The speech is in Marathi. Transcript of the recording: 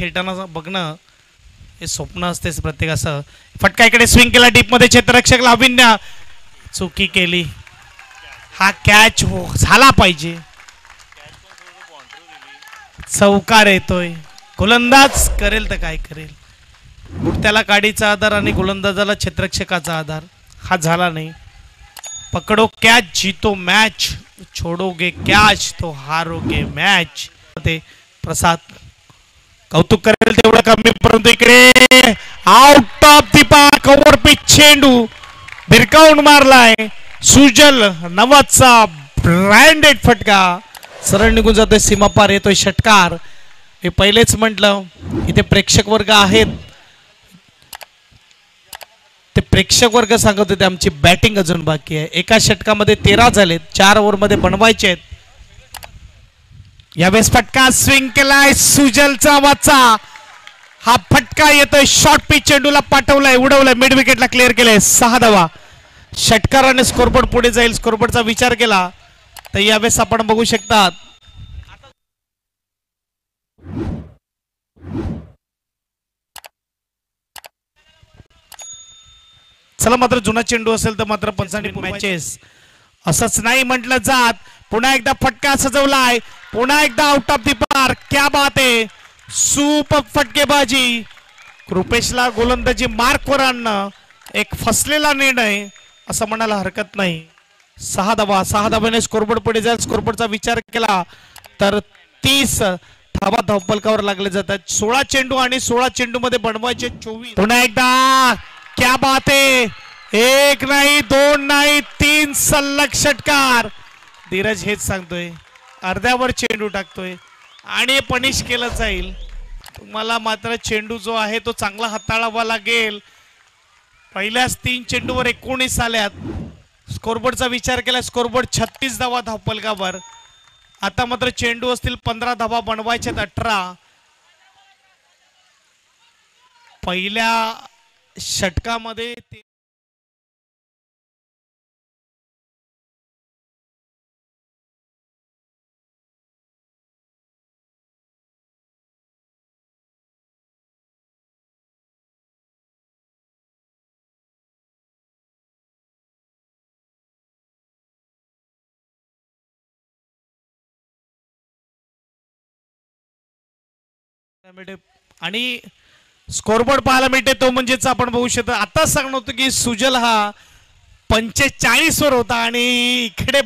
खेळताना बघणं हे स्वप्न असतेच प्रत्येकाचं. फटका इकडे स्विंग केला डीप मध्ये, क्षेत्ररक्षक लाविन्या चुकी केली. हा कॅच हो झाला पाहिजे. चौकार येतोय. गोलंदाज करेल तर काय करेल. बुडत्याला काडीचा आधार आणि गोलंदाजाला क्षेत्ररक्षकाचा आधार. हा झाला नाही. पकडो कॅच जीतो मॅच, छोडोगे कॅच तो हारोगे मॅच. ते प्रसाद कौतुक करेल तेवढं कमी, परंतु इकडे out of the park. Over pitch चेंडू भिरकावून मारलाय. सुजल नवाचा ब्रँडेड फटका सरळ निघून जातोय. सीमापार येतोय षटकार. मी पहिलेच म्हटलं इथे प्रेक्षक वर्ग आहेत, ते प्रेक्षक वर्ग सांगत होते आमची बॅटिंग अजून बाकी आहे. एका षटकामध्ये 13 झालेत, 4 ओव्हरमध्ये बनवायचे आहेत. यावेळेस फटका स्विंग केलाय सुजलचा वाचा. हा फटका येतोय शॉर्ट पिच चेंडूला पाठवलाय, उडवलाय, मिड विकेटला क्लिअर केलाय. 6 धावा. षटकाराने स्कोरबोर्ड पुढे जाईल. स्कोरबोर्डचा विचार केला तर यावेळेस आपण बघू शकतात चला. मात्र जुना चेंडू असेल तर मात्र पंचांनी मॅचेस असंच नाही म्हटलं जात. पुन्हा एकदा फटका सजवलाय, पुन्हा एकदा आउट ऑफ दी पार्क. क्या बात आहे. सुपर फटकेबाजी. कृपेशला गोलंदाजी मार्कवर आणणं एक फसलेला निर्णय असं म्हणायला हरकत नाही. 6 धावा. 6 धाव्याने स्कोरबोर्ड पुढे जाईल. स्कोरबोर्डचा विचार केला तर 30 धावा धावपलकावर लागले जातात. 16 चेंडू आणि 16 चेंडू मध्ये बनवायचे 24. पुन्हा एकदा क्या बात आहे. 1 नाही 2 नाही 3 सलग षटकार. धीरज हेच सांगतोय, अर्ध्यावर चेंडू टाकतोय आणि पनिश केलं जाईल. तुम्हाला मात्र चेंडू जो आहे तो चांगला हाताळावा लागेल. पहिल्याच 3 चेंडूवर 19 आल्यात. स्कोरबोर्डचा विचार केला, स्कोरबोर्ड 36 धावा धावपलकावर. आता मात्र चेंडू असतील 15 धावा बनवायच्यात 18. पहिल्या षटकामध्ये आणि स्कोरबोर्ड पाहायला मिळते तो म्हणजेच आपण बघू शकतो. आता सांगणं होतं की सुजल हा 45 वर होता आणि इकडे